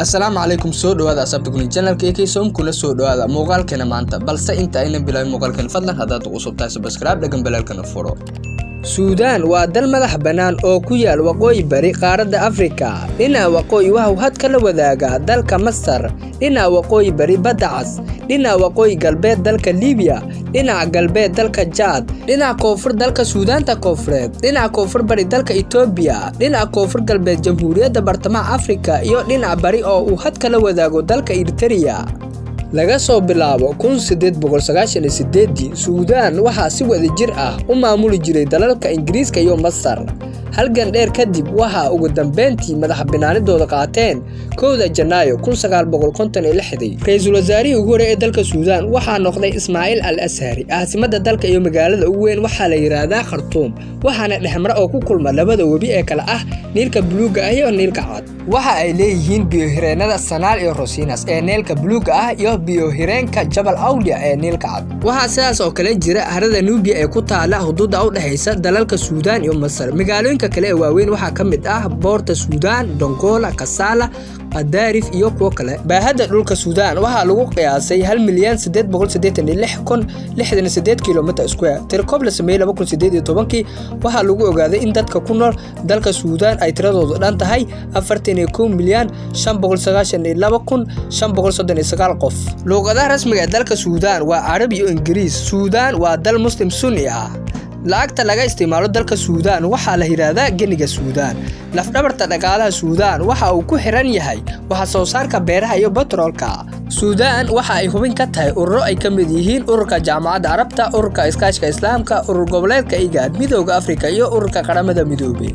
السلام عليكم soo dhawaada asxaabta channelka som kuna soo dhawaada muuqaalkeena maanta balse inta ayna bilaabin muuqaalkan fadlan hadaad ugu subtahay subscribe dhagan balaalkana furo Suudaan waa dal madax banaan oo ku yaal waqooyi bari qaaradda Afrika dhinaca waqooyi waxa uu had kala wadaaga dalka Masar dhinaca waqooyi bari badda Cas dhinaca waqooyi galbeed dalka Liibiya dhinaca galbeed dalka Chad dhinaca koonfur dalka Suudaanta koonfureed dhinaca koonfur bari dalka Itoobiya dhinaca koonfur galbeed Jamhuuriyadda Bartamaha Afrika iyo dhinaca bari oo uu had kala wadaago dalka Eritrea laga soo bilaabo 1898 Suudaan waxa si wada jir ah u maamuli jiray dalalka Ingiriiska iyo Masar halgan dheer kadib waxa ugu dambeyntii madax banaanidooda qaateen 1 Janaayo 1956 ra'iisul wasaarihii ugu horeeyay ee dalka Suudaan waxa noqday Ismaaciil al-Ashari caasimadda dalka iyo magaalada ugu weyn waxa la yiraahdaa Khartoum waxaana dhexmar oo ku kulma labada webi ee kala ah Niilka Buluuga ah iyo Niilka Cad waxa ay leeyihiin biyo-xireenada Sanaal iyo Rosinas ee Niilka Buluuga ah iyo biyo-xireenka Jabal Awliya ee Niilka Cad waxa sidaas oo kale jira harada Nubia ee ku taala xuduudda u dhaxaysa dalalka Suudaan iyo Masar magaalooyinka kale ee waaweyn waxa kamid ah Boorta Suudaan Dongola Kassala Qadaarif iyo kuwa kale baahada dhulka Suudaan waxa lagu qiyaasay 1,886,068 kilomitir square tirkoob la sameeyay 2018 waxa lagu ogaaday in dadka ku nool dalka Suudaan ay tiradoodu dhan tahay 41,592,539 qof luqadaha rasmiga ee dalka Suudaan waa Carabi iyo Ingiriis Suudaan waa dal Muslim Sunni ah lacagta laga isticmaalo dalka Suudaan waxa la yiraahdaa geniga Suudaan lafdhabarta dhaqaalaha Suudaan waxa uu ku xiran yahay waxa soo saarka beeraha iyo petroolka Suudaan waxa ay hubin ka tahay ururo ay ka mid yihiin ururka Jaamacadda Carabta ururka Iskaashiga Islaamka urur goboleedka IGAD midowga Afrika iyo ururka qaramada midoobay